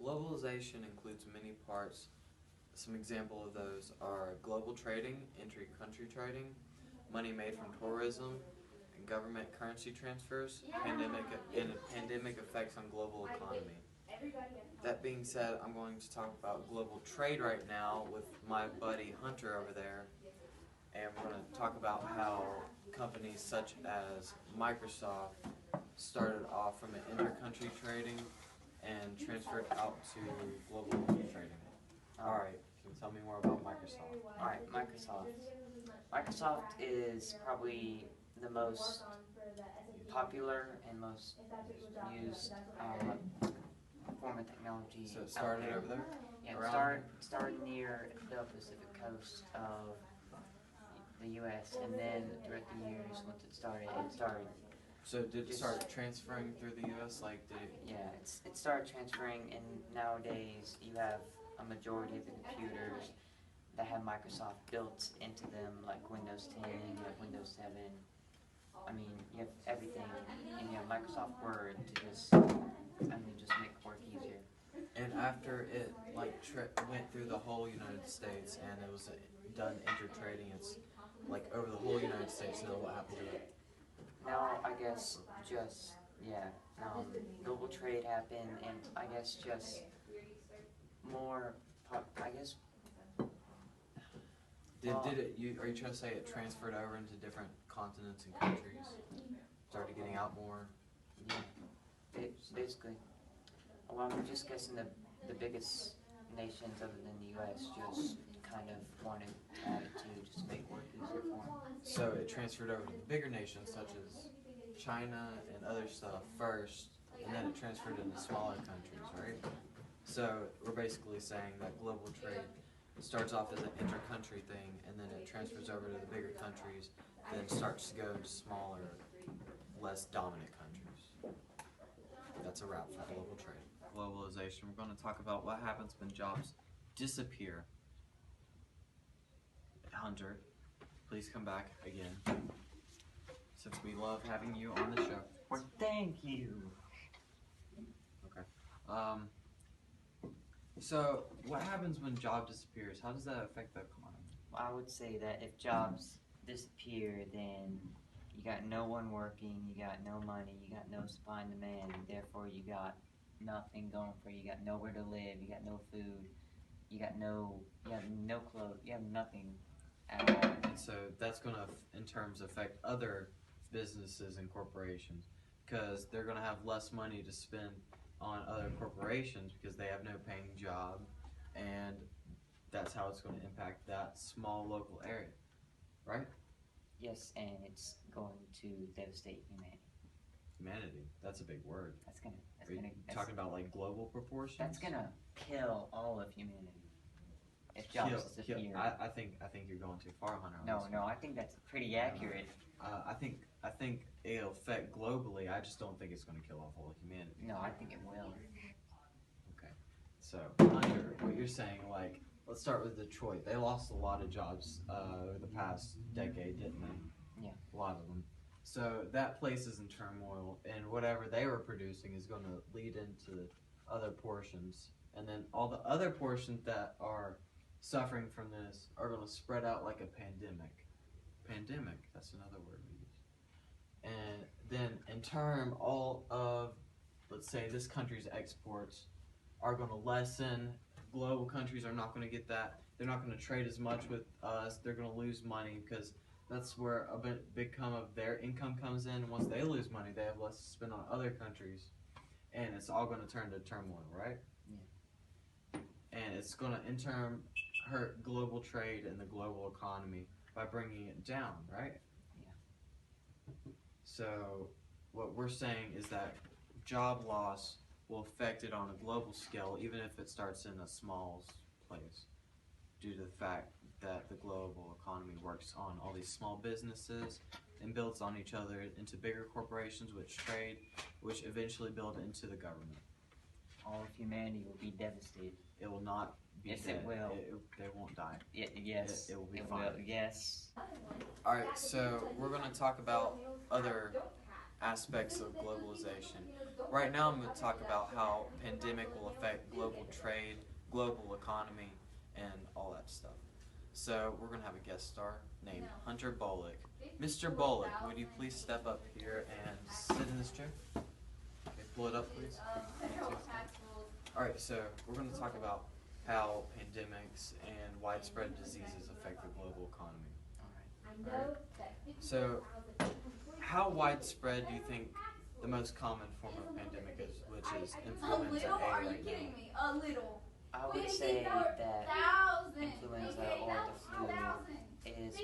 Globalization includes many parts. Some example of those are global trading, inter-country trading, money made from tourism, and government currency transfers, and pandemic effects on global economy. That being said, I'm going to talk about global trade right now with my buddy Hunter over there, and we're going to talk about how companies such as Microsoft started off from an inter-country trading and transferred out to global trading. Alright, can you tell me more about Microsoft? Alright, Microsoft. Microsoft is probably the most popular and most used form of technology. So it started over there? Yeah, Around started near the Pacific coast of the U.S. and then throughout the years, once it started. So did it start transferring through the U.S.? Like, did it? Yeah, it started transferring, and nowadays you have a majority of the computers that have Microsoft built into them, like Windows 10, you have Windows 7. I mean, you have everything, and you have Microsoft Word to just make work easier. And after it went through the whole United States and it was done inter-trading, it's like over the whole United States. Now what happened to it? Now I guess global trade happened, and I guess just more. I guess. Are you trying to say it transferred over into different continents and countries? Started getting out more? Yeah, basically. Well, I'm just guessing the biggest nations other than the U.S. just kind of wanted to add it to just make work easier for them. So it transferred over to the bigger nations such as China and other stuff first, and then it transferred into smaller countries, right? So we're basically saying that global trade starts off as an inter-country thing, and then it transfers over to the bigger countries, then starts to go to smaller, less dominant countries. That's a wrap for global trade. Globalization. We're going to talk about what happens when jobs disappear. Hunter, please come back again, since we love having you on the show. Well, thank you. Okay. So, what happens when job disappears? How does that affect the economy? Well, I would say that if jobs disappear, then you got no one working, you got no money, you got no supply and demand, therefore you got nothing going for you. You got nowhere to live, you got no food, you have no clothes, you have nothing at all. And so that's going to, in terms, affect other businesses and corporations, because they're going to have less money to spend on other corporations because they have no paying job, and that's how it's going to impact that small local area, right? Yes, and it's going to devastate humanity. Humanity, that's a big word. Are you talking about like global proportions? That's gonna kill all of humanity if jobs disappear. I think you're going too far, Hunter. No, I think that's pretty accurate. I think it'll affect globally. I just don't think it's going to kill off all of humanity. No, I think it will. Okay, so Hunter, what you're saying, like, let's start with Detroit. They lost a lot of jobs over the past decade, didn't they? Yeah. A lot of them. So that place is in turmoil, and whatever they were producing is going to lead into other portions. And then all the other portions that are suffering from this are going to spread out like a pandemic. Pandemic, that's another word we use. And then in turn, all of, let's say, this country's exports are going to lessen. Global countries are not going to get that. They're not going to trade as much with us. They're going to lose money because that's where a big come of their income comes in. Once they lose money, they have less to spend on other countries. And it's all going to turn to turmoil, right? Yeah. And it's going to, in turn, hurt global trade and the global economy by bringing it down, right? Yeah. So what we're saying is that job loss will affect it on a global scale, even if it starts in a small place, due to the fact that the global economy works on all these small businesses and builds on each other into bigger corporations which trade, which eventually build into the government. All of humanity will be devastated. It will not be yes, dead. It will. They won't die. Yes. It will be fine. Yes. Alright, so we're going to talk about other aspects of globalization. Right now, I'm going to talk about how pandemic will affect global trade, global economy, and all that stuff. So we're going to have a guest star named Hunter Bullock. Mr. Bullock, would you please step up here and sit in this chair? Okay, pull it up, please. Alright, so we're going to talk about how pandemics and widespread diseases affect the global economy. Alright. So, how widespread do you think the most common form of pandemic is, which is influenza A right now? I would say that influenza or the flu is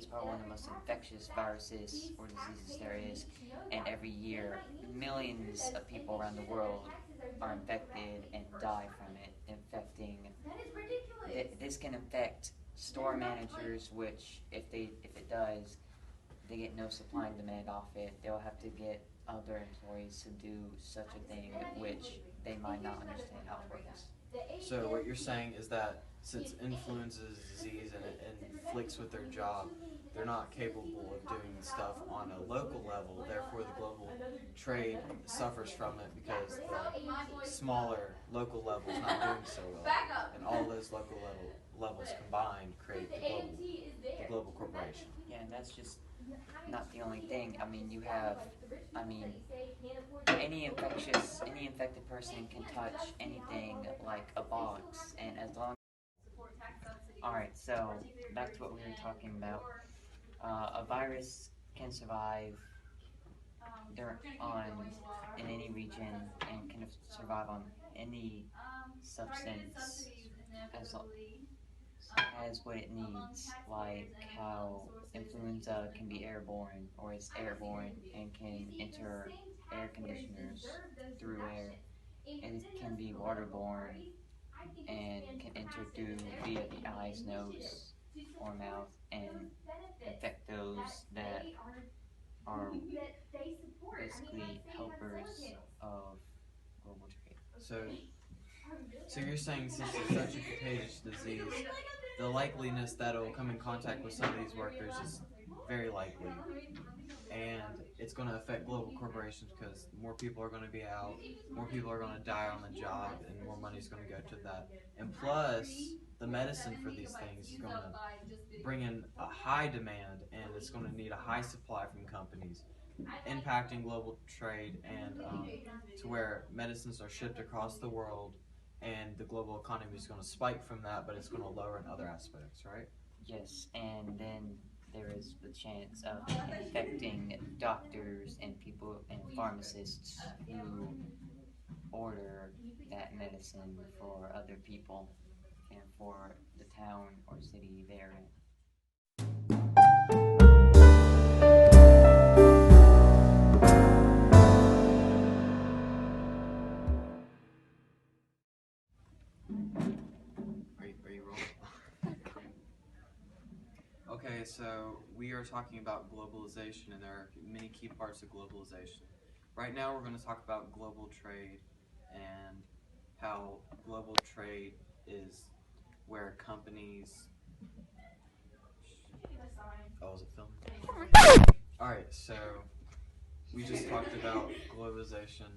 probably one of the most infectious viruses or diseases there is, and every year millions of people around the world are infected and die from it. This can affect store managers, which if it does, they get no supply and demand off it. They'll have to get other employees to do such a thing, which they might not understand how it works. So what you're saying is that since influenza is a disease and it inflicts with their job, they're not capable of doing stuff on a local level, therefore the global trade suffers from it because the smaller local level is not doing so well. And all those local levels combined create the global corporation. Yeah, and that's just not the only thing. Any infected person can touch anything like a box, and as long. Alright, so back to what we were talking about. A virus can survive in any region and can survive on any substance as what it needs, like how influenza can be airborne or is airborne and can enter air conditioners through air, and it can be waterborne and can enter via the eyes, nose, or mouth and infect those that are basically helpers of global trade. So you're saying since it's such a contagious disease, the likeliness that it will come in contact with some of these workers is very likely. And it's going to affect global corporations because more people are going to be out, more people are going to die on the job, and more money is going to go to that. And plus, the medicine for these things is going to bring in a high demand, and it's going to need a high supply from companies, impacting global trade and to where medicines are shipped across the world, and the global economy is going to spike from that, but it's going to lower in other aspects, right? Yes, and then there is the chance of infecting doctors and people and pharmacists who order that medicine for other people and for the town or city they're in. Are you rolling? Okay, so we are talking about globalization, and there are many key parts of globalization. Right now we're going to talk about global trade and how global trade is where companies... Oh, is it filming? Alright, so we just talked about globalization